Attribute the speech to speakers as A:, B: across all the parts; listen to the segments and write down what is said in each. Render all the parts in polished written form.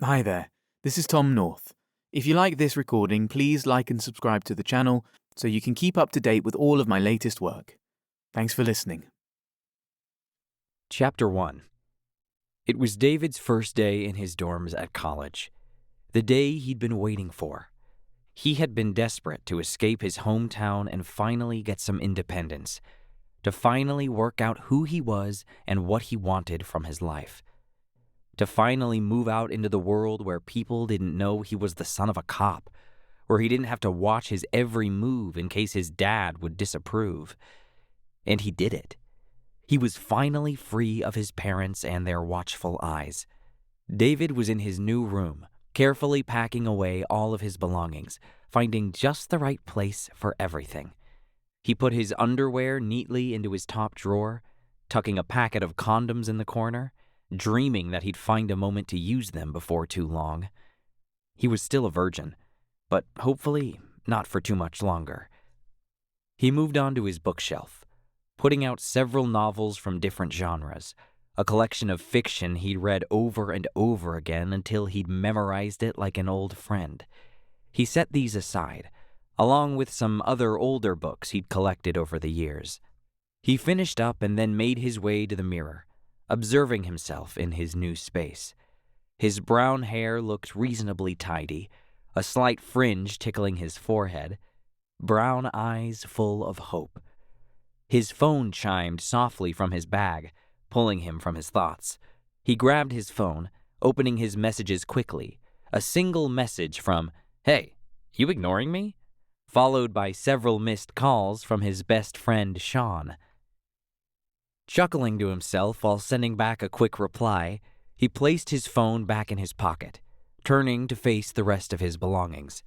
A: Hi there, this is Tom North. If you like this recording, please like and subscribe to the channel so you can keep up to date with all of my latest work. Thanks for listening.
B: Chapter 1. It was David's first day in his dorms at college. The day he'd been waiting for. He had been desperate to escape his hometown and finally get some independence, to finally work out who he was and what he wanted from his life, to finally move out into the world where people didn't know he was the son of a cop, where he didn't have to watch his every move in case his dad would disapprove. And he did it. He was finally free of his parents and their watchful eyes. David was in his new room, carefully packing away all of his belongings, finding just the right place for everything. He put his underwear neatly into his top drawer, tucking a packet of condoms in the corner, dreaming that he'd find a moment to use them before too long. He was still a virgin, but hopefully not for too much longer. He moved on to his bookshelf, putting out several novels from different genres, a collection of fiction he'd read over and over again until he'd memorized it like an old friend. He set these aside, along with some other older books he'd collected over the years. He finished up and then made his way to the mirror, observing himself in his new space. His brown hair looked reasonably tidy, a slight fringe tickling his forehead, brown eyes full of hope. His phone chimed softly from his bag, pulling him from his thoughts. He grabbed his phone, opening his messages quickly. A single message from, "Hey, you ignoring me?" followed by several missed calls from his best friend, Sean. Chuckling to himself while sending back a quick reply, he placed his phone back in his pocket, turning to face the rest of his belongings.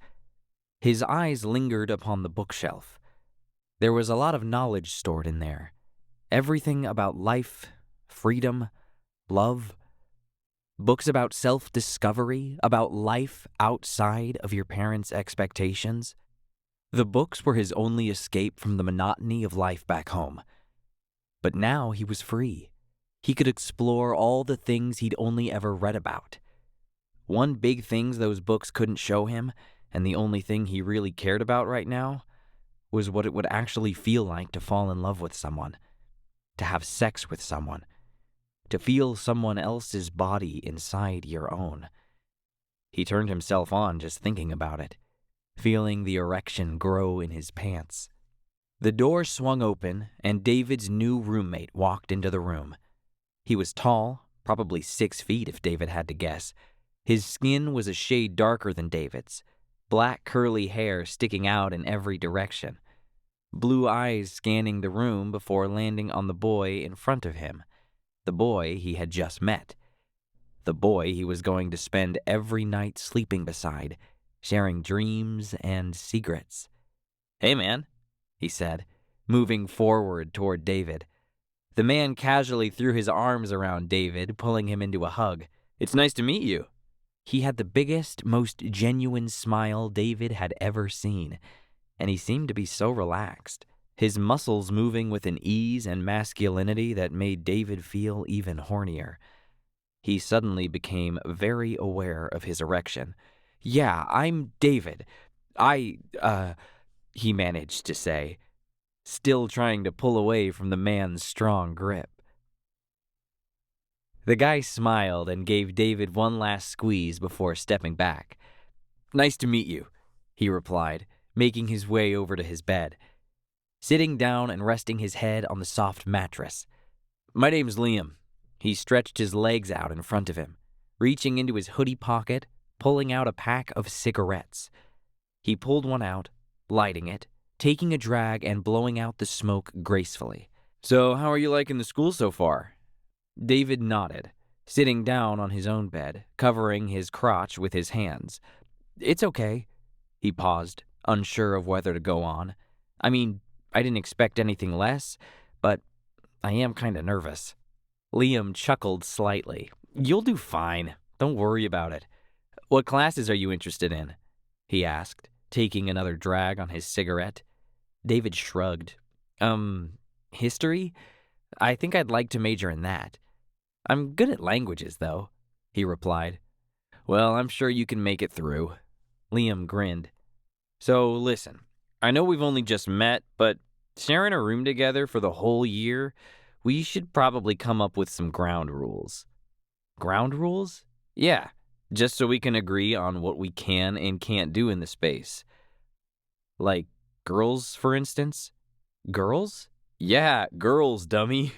B: His eyes lingered upon the bookshelf. There was a lot of knowledge stored in there. Everything about life, freedom, love. Books about self-discovery, about life outside of your parents' expectations. The books were his only escape from the monotony of life back home. But now he was free. He could explore all the things he'd only ever read about. One big thing those books couldn't show him, and the only thing he really cared about right now, was what it would actually feel like to fall in love with someone, to have sex with someone, to feel someone else's body inside your own. He turned himself on just thinking about it, feeling the erection grow in his pants. The door swung open, and David's new roommate walked into the room. He was tall, probably 6 feet if David had to guess. His skin was a shade darker than David's, black curly hair sticking out in every direction. Blue eyes scanning the room before landing on the boy in front of him, the boy he had just met, the boy he was going to spend every night sleeping beside, sharing dreams and secrets. "Hey, man," he said, moving forward toward David. The man casually threw his arms around David, pulling him into a hug. "It's nice to meet you." He had the biggest, most genuine smile David had ever seen, and he seemed to be so relaxed, his muscles moving with an ease and masculinity that made David feel even hornier. He suddenly became very aware of his erection. "Yeah, I'm David. He managed to say, still trying to pull away from the man's strong grip. The guy smiled and gave David one last squeeze before stepping back. "Nice to meet you," he replied, making his way over to his bed, sitting down and resting his head on the soft mattress. "My name's Liam." He stretched his legs out in front of him, reaching into his hoodie pocket, pulling out a pack of cigarettes. He pulled one out, lighting it, taking a drag and blowing out the smoke gracefully. "So, how are you liking the school so far?" David nodded, sitting down on his own bed, covering his crotch with his hands. "It's okay." He paused, unsure of whether to go on. "I mean, I didn't expect anything less, but I am kind of nervous." Liam chuckled slightly. "You'll do fine. Don't worry about it. What classes are you interested in?" he asked, taking another drag on his cigarette. David shrugged. History? I think I'd like to major in that. I'm good at languages, though," he replied. Well, I'm sure you can make it through. Liam grinned. So, listen, I know we've only just met, but sharing a room together for the whole year, we should probably come up with some ground rules. Ground rules? Yeah, just so we can agree on what we can and can't do in the space. Like girls, for instance? Girls? Yeah, girls, dummy.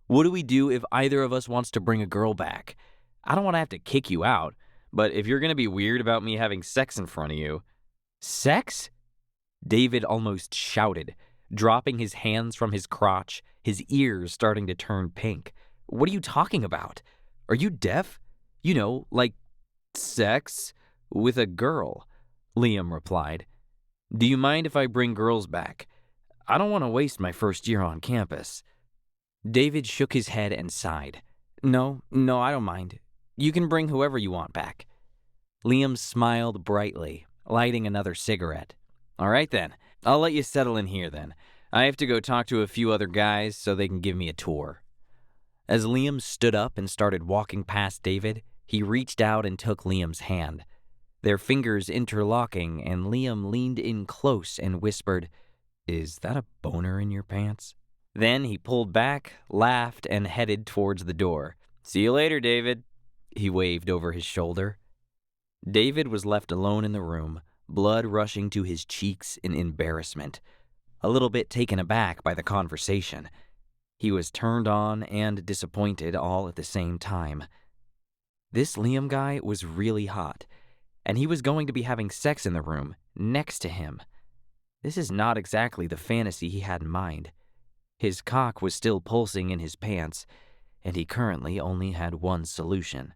B: What do we do if either of us wants to bring a girl back? I don't want to have to kick you out, but if you're going to be weird about me having sex in front of you. Sex? David almost shouted, dropping his hands from his crotch, his ears starting to turn pink. What are you talking about? Are you deaf? You know, like sex with a girl, Liam replied. Do you mind if I bring girls back? I don't want to waste my first year on campus. David shook his head and sighed. No, I don't mind. You can bring whoever you want back. Liam smiled brightly, lighting another cigarette. All right then, I'll let you settle in here then. I have to go talk to a few other guys so they can give me a tour. As Liam stood up and started walking past David, he reached out and took Liam's hand. Their fingers interlocking, and Liam leaned in close and whispered, "Is that a boner in your pants?" Then he pulled back, laughed, and headed towards the door. See you later, David. He waved over his shoulder. David was left alone in the room, blood rushing to his cheeks in embarrassment, a little bit taken aback by the conversation. He was turned on and disappointed all at the same time. This Liam guy was really hot, and he was going to be having sex in the room next to him. This is not exactly the fantasy he had in mind. His cock was still pulsing in his pants, and he currently only had one solution.